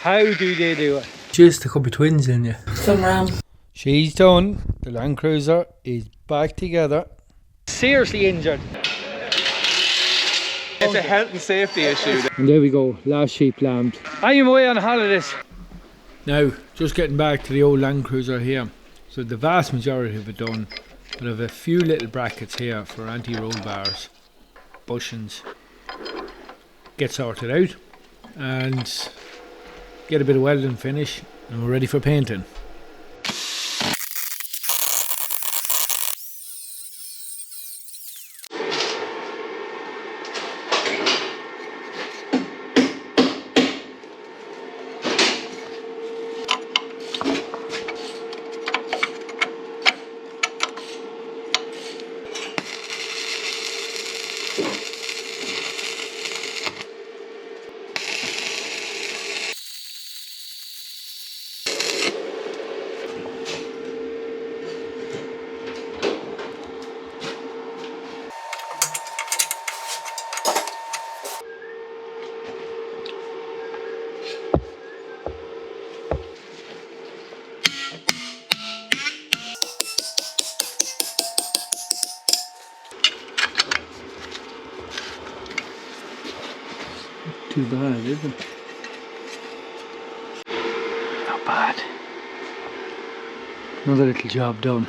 How do they do it? Just a couple of twins in you. Some ram. She's done. The Landcruiser is back together. Seriously injured. It's a health and safety issue. And there we go, last sheep lambed. I'm away on holidays. Now, just getting back to the old Landcruiser here. So the vast majority of it done. But I have a few little brackets here for anti-roll bars, bushings. Get sorted out and get a bit of welding finish, and we're ready for painting. Too bad, is it? Not bad. Another little job done.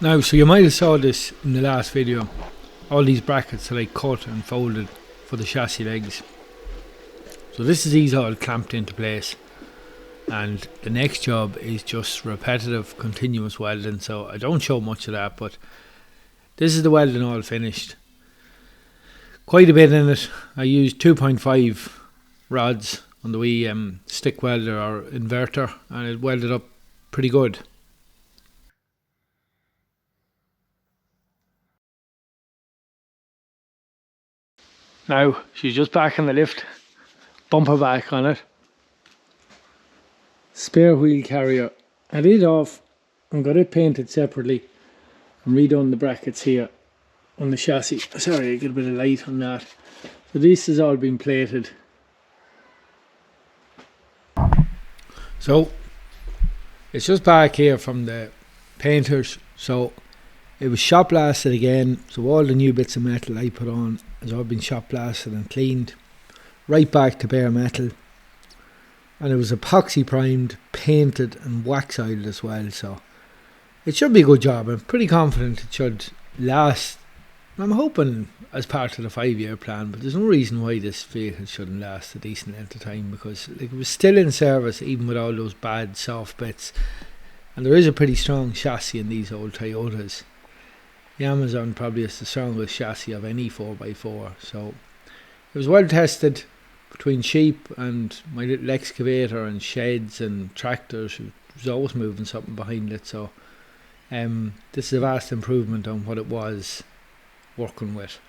Now, so you might have saw this in the last video. All these brackets that I cut and folded for the chassis legs. So this is these all clamped into place. And the next job is just repetitive, continuous welding. So I don't show much of that, but this is the welding all finished. Quite a bit in it. I used 2.5 rods on the wee stick welder or inverter, and it welded up pretty good. Now, she's just back in the lift. Bumper back on it. Spare wheel carrier. I did it off and got it painted separately and redone the brackets here on the chassis. Sorry, I get a bit of light on that. So this has all been plated. So it's just back here from the painters. So it was shot blasted again. So all the new bits of metal I put on has all been shot blasted and cleaned right back to bare metal. And it was epoxy primed, painted and Waxoyled as well. So it should be a good job. I'm pretty confident it should last. I'm hoping as part of the 5-year plan, but there's no reason why this vehicle shouldn't last a decent length of time, because it was still in service even with all those bad soft bits. And there is a pretty strong chassis in these old Toyotas. the Amazon probably is the strongest chassis of any 4x4. So it was well tested between sheep and my little excavator and sheds and tractors. It was always moving something behind it. So this is a vast improvement on what it was working with.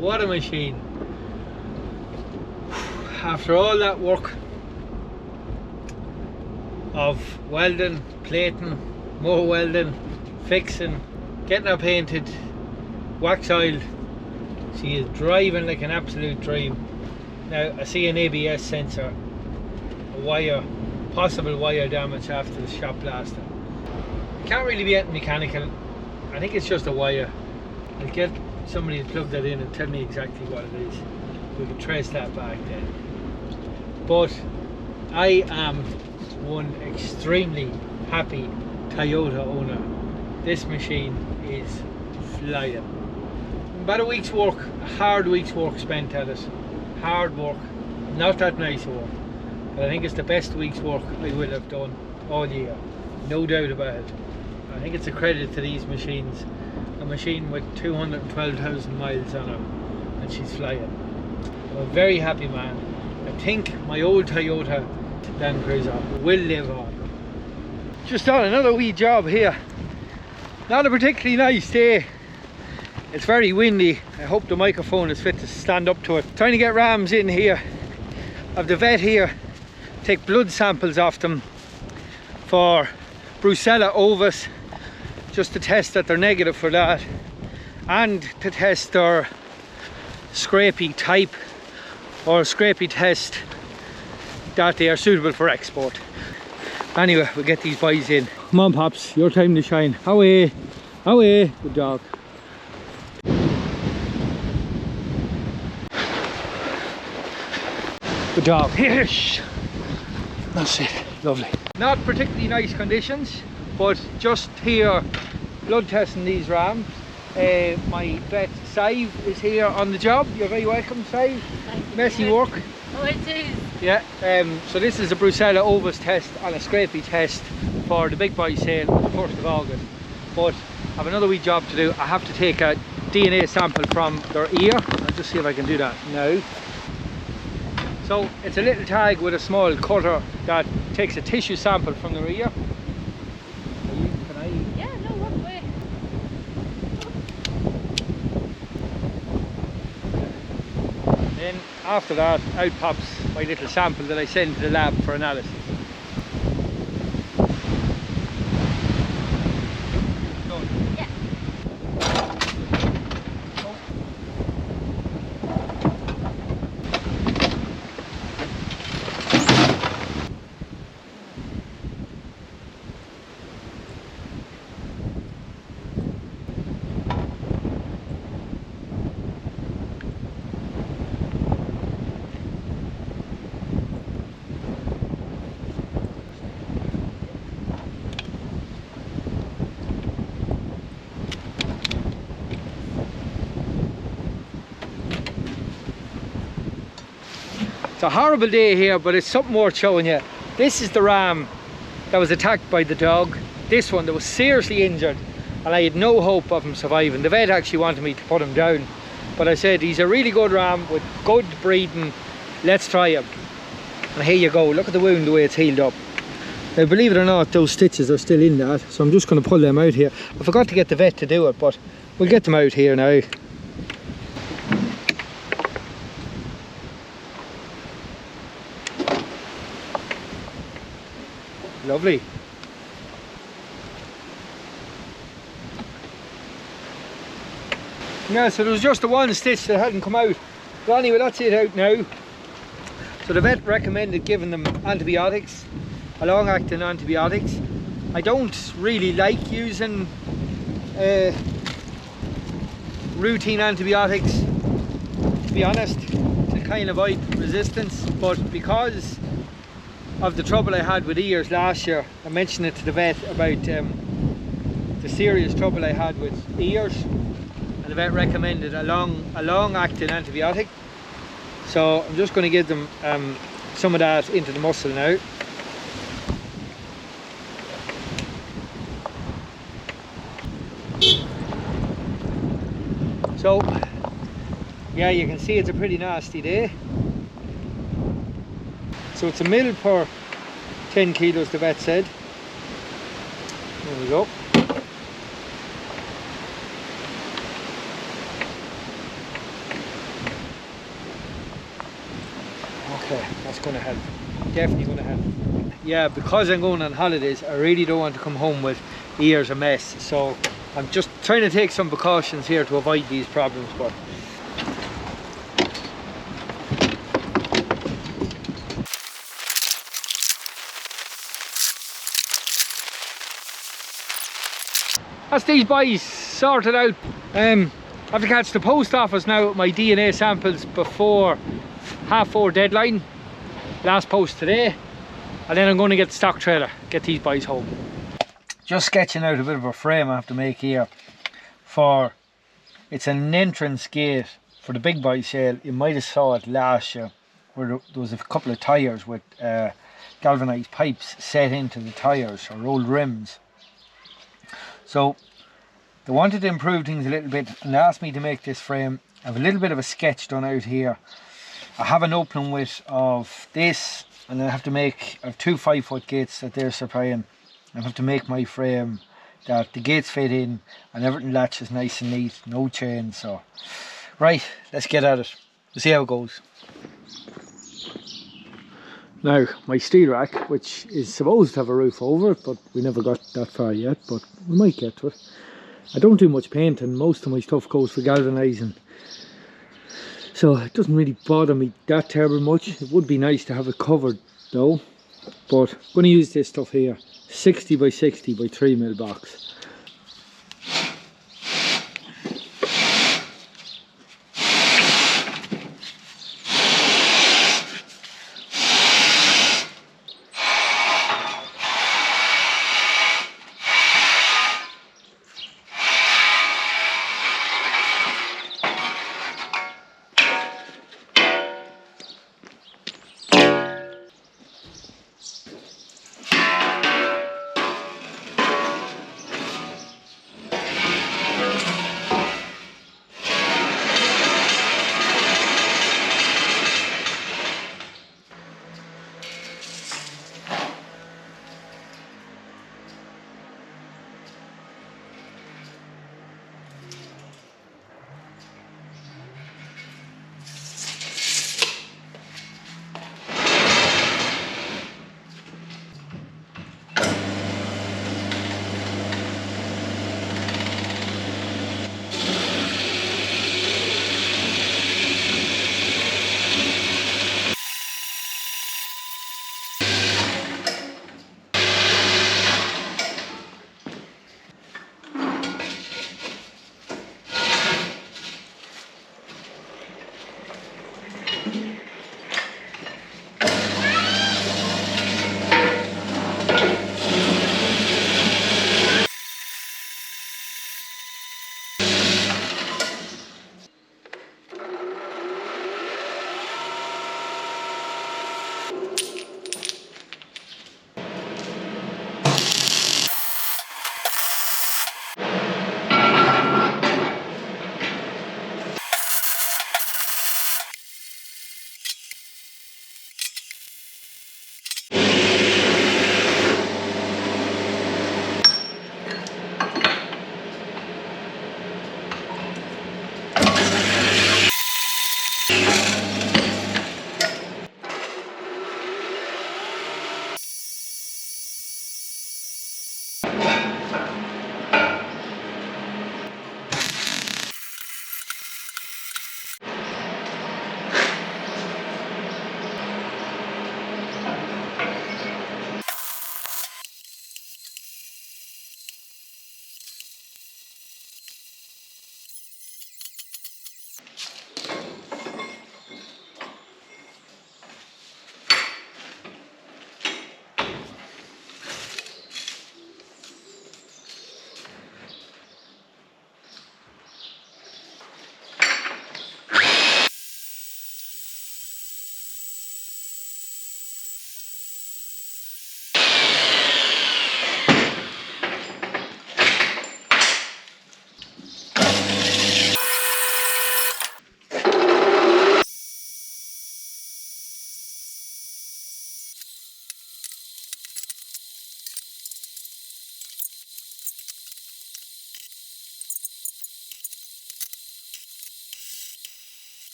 What a machine. After all that work of welding, plating, more welding, fixing, getting her painted, Waxoyled, she is driving like an absolute dream. Now I see an ABS sensor, a wire, possible wire damage after the shop blaster. It can't really be anything mechanical. I think it's just a wire. I'll get somebody to plug that in and tell me exactly what it is. We can trace that back then. But I am one extremely happy Toyota owner. This machine is flying. About a week's work, a hard week's work spent at it. Hard work, not that nice work. But I think it's the best week's work I will have done all year. No doubt about it. I think it's a credit to these machines. A machine with 212,000 miles on her, and she's flying. I'm a very happy man. I think my old Toyota Landcruiser will live on. Just on another wee job here. Not a particularly nice day. It's very windy. I hope the microphone is fit to stand up to it. Trying to get rams in here. I've the vet here. Take blood samples off them for Brucella ovis, just to test that they're negative for that, and to test their scrapie type or scrapie test that they are suitable for export. Anyway, we'll get these boys in. Come on, Pops, your time to shine. Away, away, good dog. Good dog. Yes. That's it. Lovely. Not particularly nice conditions, but just here blood testing these rams. My vet Sive is here on the job. You're very welcome, Sive. Messy work. Oh, it is. Yeah. So this is a Brucella ovis test and a scrapie test for the big boy sale on the 1st of August. But I have another wee job to do. I have to take a DNA sample from their ear. I'll just see if I can do that now. So it's a little tag with a small cutter that takes a tissue sample from their ear. Yeah, no, what way? Then after that, out pops my little sample that I send to the lab for analysis. Yeah. It's a horrible day here, but it's something worth showing you. This is the ram that was attacked by the dog. This one that was seriously injured, and I had no hope of him surviving. The vet actually wanted me to put him down, but I said he's a really good ram with good breeding. Let's try him. And here you go. Look at the wound, the way it's healed up. Believe it or not, those stitches are still in that, so I'm just going to pull them out here. I forgot to get the vet to do it, but we'll get them out here now. Lovely. Yeah, so there was just the one stitch that hadn't come out. But anyway, that's it out now. So the vet recommended giving them antibiotics, a long-acting antibiotics. I don't really like using routine antibiotics, to be honest, to kind of avoid resistance, but because of the trouble I had with ears last year, I mentioned it to the vet about the serious trouble I had with ears, and the vet recommended a long-acting antibiotic. So I'm just going to give them some of that into the muscle now. So yeah, you can see it's a pretty nasty day. So it's 1 mil per 10 kilos, the vet said. There we go. Okay, that's going to help. Definitely going to help. Yeah, because I'm going on holidays, I really don't want to come home with ears a mess. So I'm just trying to take some precautions here to avoid these problems. But that's these boys sorted out. I have to catch the post office now with my DNA samples before 4:30 deadline. Last post today, and then I'm going to get the stock trailer, get these boys home. Just sketching out a bit of a frame I have to make here for, it's an entrance gate for the big boy sale. You might have saw it last year where there was a couple of tyres with galvanised pipes set into the tyres or old rims. So they wanted to improve things a little bit and asked me to make this frame. I have a little bit of a sketch done out here. I have an opening width of this, and I have to make, I have 2 5-foot gates that they're supplying. I have to make my frame that the gates fit in and everything latches nice and neat, no chains. So right, let's get at it. We'll see how it goes. Now my steel rack, which is supposed to have a roof over it, but we never got that far yet, but we might get to it. I don't do much painting, most of my stuff goes for galvanising, so it doesn't really bother me that terrible much. It would be nice to have it covered though, but I'm going to use this stuff here, 60 by 60 by 3 mil box.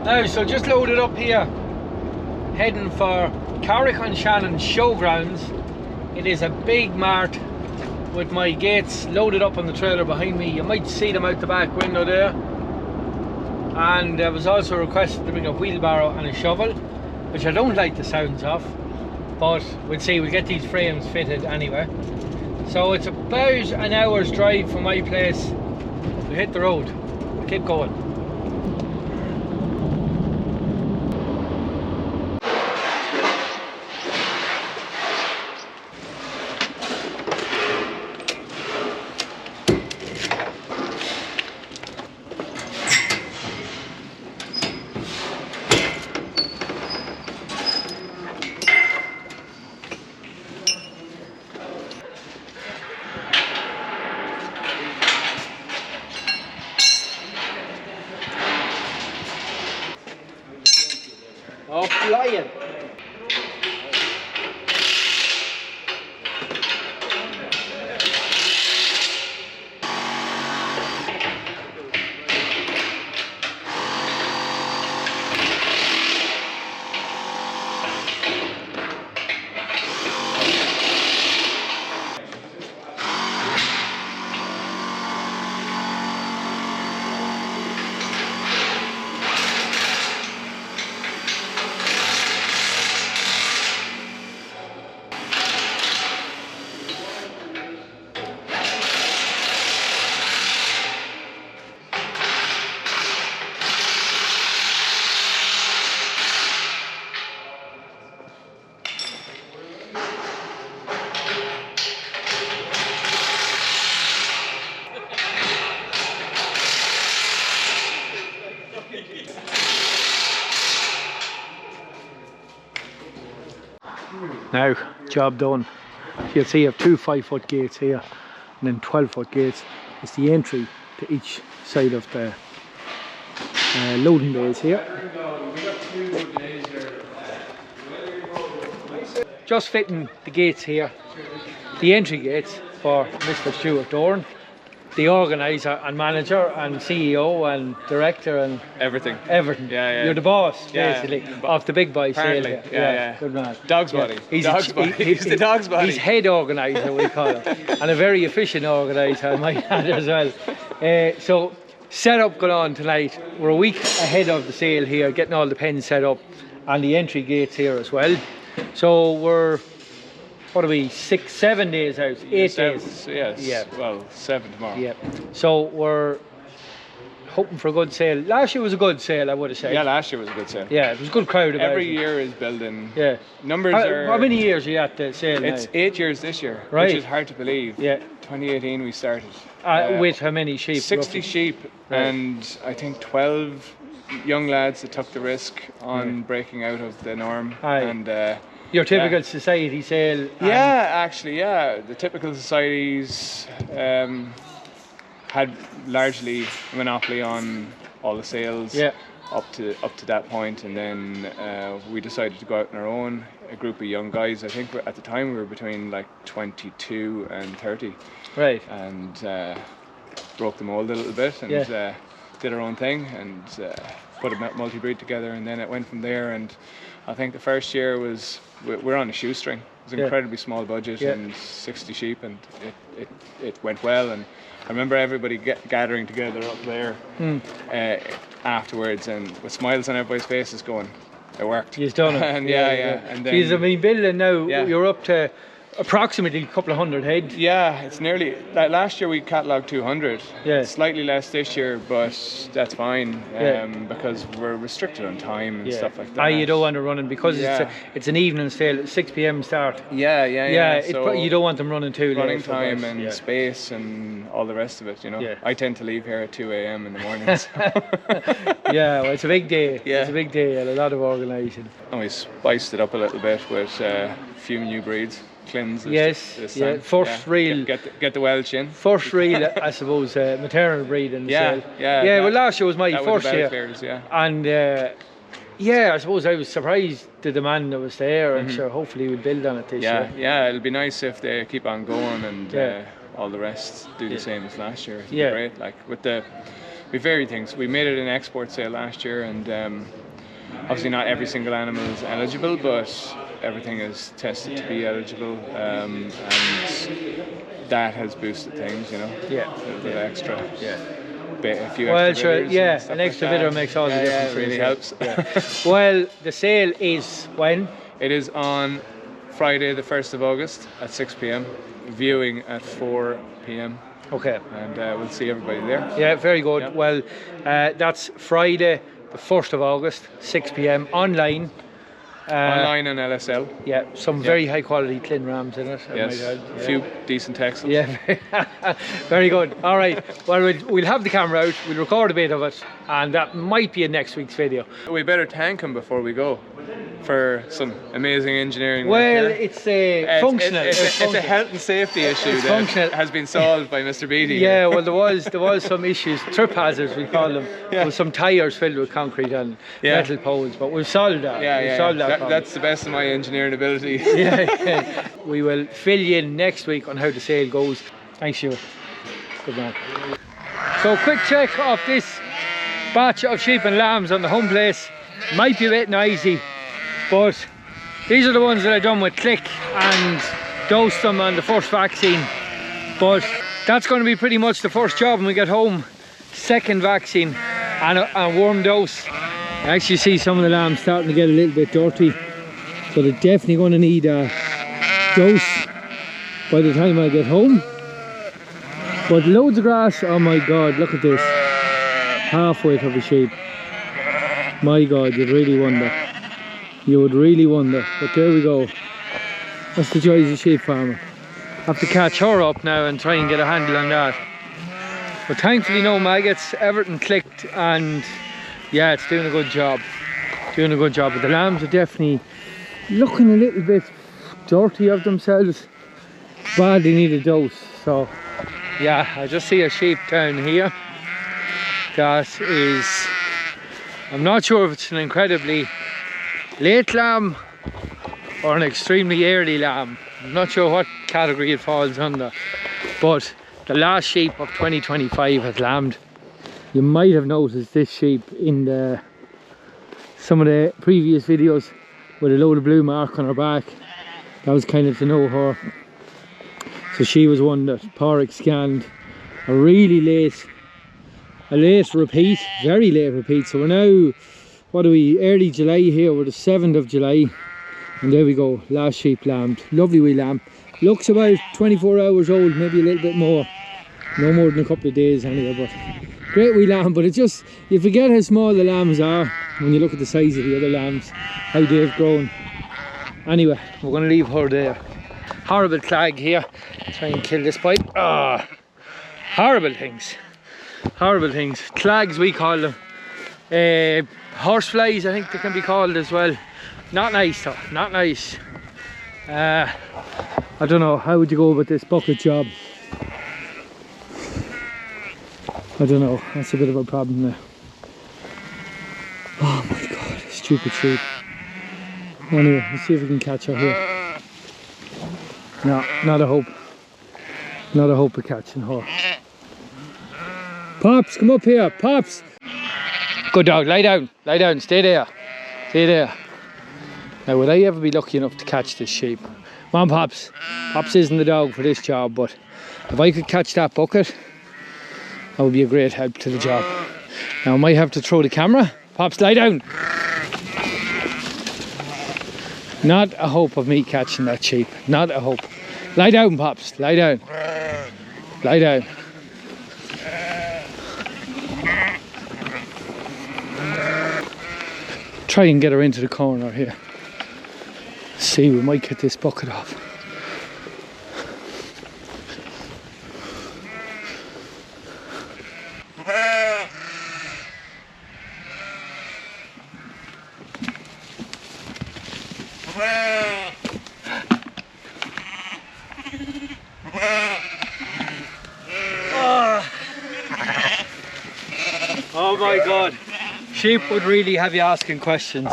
Now, so just loaded up here, heading for Carrick-on-Shannon's showgrounds. It is a big mart with my gates loaded up on the trailer behind me. You might see them out the back window there. And I was also requested to bring a wheelbarrow and a shovel, which I don't like the sounds of, but we'll see, we'll get these frames fitted anyway. So it's about an hour's drive from my place. We hit the road, keep going. Oh, flying! Now, job done. You'll see you have two 5-foot gates here and then 12-foot gates. It's the entry to each side of the loading bays here. Just fitting the gates here. The entry gates for Mr. Stuart Dorn, the organiser and manager and CEO and director and Everything. everything. Yeah. You're the boss, Yeah. basically, of the big boy sale. Apparently. here. Yeah. Good man. Dog's Yeah. body. He's Dog's body. He's the dog's body. He's head organiser, we call him, and a very efficient organiser, I might add as well. So, setup going on tonight. We're a week ahead of the sale here, getting all the pens set up and the entry gates here as well. So we're, what are we, 6-7 days out, 8 days. Yes. Yeah. Well, 7 tomorrow. Yeah. So we're hoping for a good sale. Last year was a good sale, I would have said. Yeah, last year was a good sale. Yeah, it was a good crowd about Every it. year is building. Yeah. Numbers How many years are you at the sale It's now? 8 years this year, Right. which is hard to believe. Yeah. 2018 we started. With how many sheep? 60 roughly? sheep, Right. and I think 12 young lads that took the risk on breaking out of the norm. Aye. And Your typical yeah. society sale. and- Yeah, actually, yeah. The typical societies had largely a monopoly on all the sales Yeah. up to that point, and then we decided to go out on our own. A group of young guys. I think at the time we were between like 22 and 30, Right. and broke the mold a little bit and Yeah. did our own thing and put a multi-breed together, and then it went from there. And I think the first year was we're on a shoestring. It was an Yeah. incredibly small budget Yeah. and 60 sheep, and it went well. And I remember everybody gathering together up there afterwards, and with smiles on everybody's faces, going, "It worked." You've done it. And yeah. And then Jeez, I mean, building now, Yeah. you're up to approximately a couple of hundred head. yeah, it's nearly like last year we catalogued 200. Yeah. Slightly less this year, but that's fine Yeah. because we're restricted on time and Yeah. stuff like that. You don't want to run because Yeah. it's an evening sale, 6 p.m. start. Yeah. So you don't want them running too late. running for time that. and Yeah. space and all the rest of it, you know. Yeah. I tend to leave here at 2 a.m. in the mornings. Yeah, well, it's a big day. Yeah. It's a big day and a lot of organising. And we spiced it up a little bit with a few new breeds. Clins Yes, this yeah, time. first real- Get the Welsh in. First real, I suppose, maternal breed in the Yeah, sale. yeah, Yeah, well, that- last year was my That was first the bell year. clears, yeah. And yeah, I suppose I was surprised the demand that was there, and sure, hopefully we'll build on it this year. Yeah, it'll be nice if they keep on going and Yeah. all the rest do the same as last year. It'd Yeah. be great. Like with the we varied things. We made it an export sale last year, and obviously not every single animal is eligible, but everything is tested to be eligible, and that has boosted things, you know. Yeah. A little bit extra. Yeah. A few Well, extra sure, bidders yeah, and stuff an extra like bidder that. makes all the difference. Yeah, it really helps. Yeah. Well, the sale is when? It is on Friday the 1st of August at 6 p.m, viewing at 4 p.m, Okay. and we'll see everybody there. Yeah, very good. Yeah. Well, that's Friday the 1st of August, 6 p.m, online. Online and LSL. Yeah, some very high quality clean rams in it. I Yes, might add. a few decent Texans. Yeah, very good. All right, well, we'll have the camera out, we'll record a bit of it, and that might be in next week's video. We better thank him before we go for some amazing engineering work Well, here. it's functional. It's a health and safety issue It's that functional. has been solved by Mr. Beattie. Yeah, well, there was some issues, trip hazards we call them. Yeah. There was some tyres filled with concrete and Yeah. metal poles, but we've solved that. We've solved that problem. That's the best of my engineering ability. Yeah. We will fill you in next week on how the sale goes. Thanks, you. Good man. So, quick check of this batch of sheep and lambs on the home place. Might be a bit noisy, but these are the ones that I done with click and dosed them on the first vaccine. But that's going to be pretty much the first job when we get home. Second vaccine and a warm dose. I actually see some of the lambs starting to get a little bit dirty, so they're definitely going to need a dose by the time I get home. But loads of grass. Oh my god, look at this. Half weight of a sheep. My god, you'd really wonder. You would really wonder. But there we go. That's the joys of sheep farming. Have to catch her up now and try and get a handle on that. But thankfully no maggots, everything clicked, and yeah, it's doing a good job. Doing a good job. But the lambs are definitely looking a little bit dirty of themselves. Badly need a dose. So yeah, I just see a sheep down here. That is, I'm not sure if it's an incredibly late lamb or an extremely early lamb. I'm not sure what category it falls under, but the last sheep of 2025 has lambed. You might have noticed this sheep in some of the previous videos with a load of blue mark on her back. That was kind of to know her. So she was one that Porrick scanned. A really late repeat, very late repeat. So we're now, what are we, early July here, we're the 7th of July. And there we go, last sheep lambed. Lovely wee lamb. Looks about 24 hours old, maybe a little bit more. No more than a couple of days anyway, but great wee lamb. But it's just, you forget how small the lambs are when you look at the size of the other lambs, how they've grown. Anyway, we're going to leave her there. Horrible clag here. Try and kill this pipe. Ah, horrible things. Horrible things. Clags we call them. Horseflies I think they can be called as well. Not nice though, not nice. I don't know, how would you go about this bucket job? I don't know, that's a bit of a problem there. Oh my god, stupid sheep. Anyway, let's see if we can catch her here. No, not a hope. Not a hope of catching her. Pops, come up here, Pops! Good dog, lie down, stay there. Stay there. Now, would I ever be lucky enough to catch this sheep? Come on, Pops. Pops isn't the dog for this job, but if I could catch that bucket, that would be a great help to the job. Now, I might have to throw the camera. Pops, lie down. Not a hope of me catching that sheep. Not a hope. Lie down, Pops. Lie down. Lie down. Try and get her into the corner here. See, we might get this bucket off. Oh my god, sheep would really have you asking questions.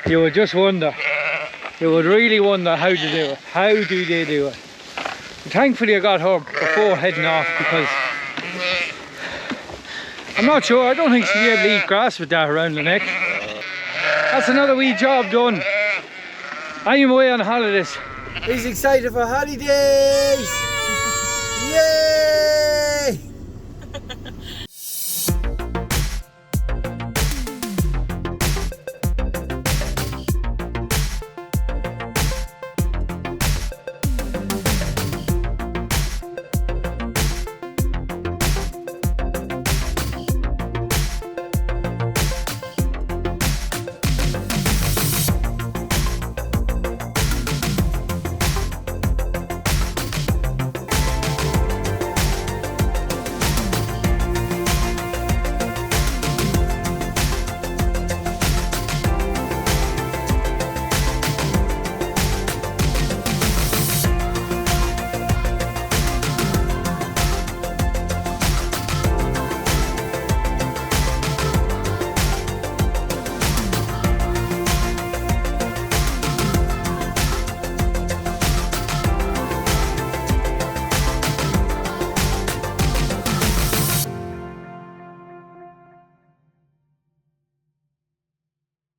You would just wonder, you would really wonder how to do it. How do they do it? Thankfully I got her before heading off because I'm not sure, I don't think she'll be able to eat grass with that around the neck. That's another wee job done. I'm away on holidays. He's excited for holidays! Yay!